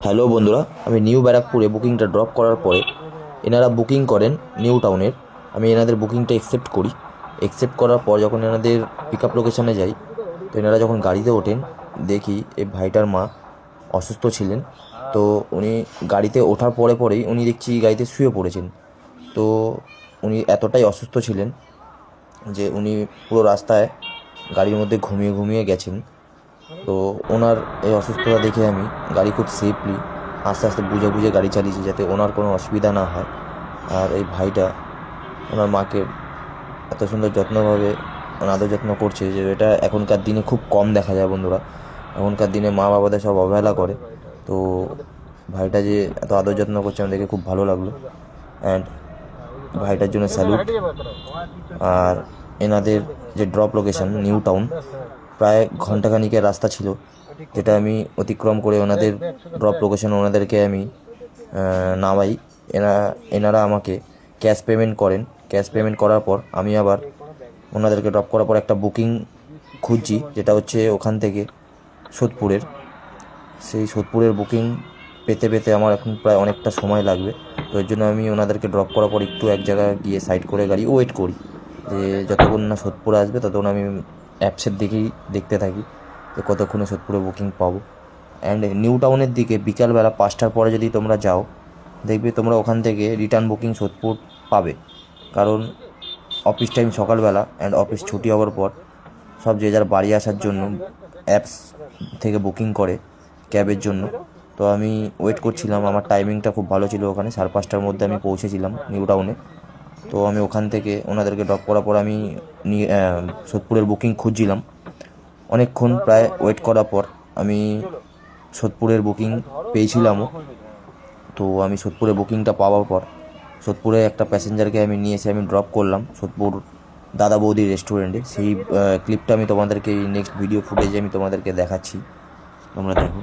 Hello বন্ধুরা, আমি new ব্যারাকপুরে বুকিংটা ড্রপ করার পরে এনারা বুকিং করেন নিউ টাউনের। আমি এনাদের বুকিংটা অ্যাকসেপ্ট করি। অ্যাকসেপ্ট করার পর যখন এনাদের পিক আপ লোকেশানে যাই, তো এনারা যখন গাড়িতে ওঠেন দেখি এই ভাইটার মা অসুস্থ ছিলেন। তো উনি গাড়িতে ওঠার পরেই উনি দেখছি গাড়িতে শুয়ে পড়েছেন। তো উনি এতটাই অসুস্থ ছিলেন যে উনি পুরো রাস্তায় গাড়ির মধ্যে ঘুমিয়ে ঘুমিয়ে গেছেন। তো ওনার এই অসুস্থতা দেখে আমি গাড়ি খুব সেফলি আস্তে আস্তে বুঝে বুঝে গাড়ি চালিয়েছি যাতে ওনার কোনো অসুবিধা না হয়। আর এই ভাইটা ওনার মাকে এত সুন্দর যত্নভাবে আদর যত্ন করছে যে এটা এখনকার দিনে খুব কম দেখা যায় বন্ধুরা। এখনকার দিনে মা বাবাদের সব অবহেলা করে। তো ভাইটা যে এত আদর যত্ন করছে আমার দেখে খুব ভালো লাগলো। অ্যান্ড ভাইটার জন্য স্যালুট। আর এনাদের যে ড্রপ লোকেশন নিউ টাউন, প্রায় ঘন্টাখানিকের রাস্তা ছিল, যেটা আমি অতিক্রম করে ওনাদের ড্রপ লোকেশন ওনাদেরকে আমি নামাই। এনারা আমাকে ক্যাশ পেমেন্ট করেন। ক্যাশ পেমেন্ট করার পর আমি আবার ওনাদেরকে ড্রপ করার পর একটা বুকিং খুঁজছি, যেটা হচ্ছে ওখান থেকে সোদপুরের। সেই সোদপুরের বুকিং পেতে পেতে আমার এখন প্রায় অনেকটা সময় লাগবে। তো এর জন্য আমি ওনাদেরকে ড্রপ করার পর একটু এক জায়গায় গিয়ে সাইড করে গাড়ি ওয়েট করি, যে যতক্ষণ না সোদপুরে আসবে ততক্ষণ আমি অ্যাপসের দিকেই দেখতে থাকি যে কতক্ষণে সোদপুরে বুকিং পাবো। অ্যান্ড নিউ টাউনের দিকে বিকালবেলা 5টার পরে যদি তোমরা যাও, দেখবে তোমরা ওখান থেকে রিটার্ন বুকিং সোদপুর পাবে। কারণ অফিস টাইম সকালবেলা, অ্যান্ড অফিস ছুটি হওয়ার পর সব যে যার বাড়ি আসার জন্য অ্যাপস থেকে বুকিং করে ক্যাবের জন্য। তো আমি ওয়েট করছিলাম, আমার টাইমিংটা খুব ভালো ছিল, ওখানে 5:30টার মধ্যে আমি পৌঁছেছিলাম নিউ টাউনে। তো আমি ওখান থেকে ওনাদেরকে ড্রপ করার পর আমি সোদপুরের বুকিং খুঁজছিলাম অনেকক্ষণ। প্রায় ওয়েট করার পর আমি সোদপুরের বুকিং পেয়েছিলামও। তো আমি সোদপুরের বুকিংটা পাওয়ার পর সোদপুরে একটা প্যাসেঞ্জারকে আমি নিয়ে এসে আমি ড্রপ করলাম সোদপুর দাদা বৌদি রেস্টুরেন্টে। সেই ক্লিপটা আমি তোমাদেরকে এই নেক্সট ভিডিও ফুটেজে আমি তোমাদেরকে দেখাচ্ছি, তোমরা দেখো।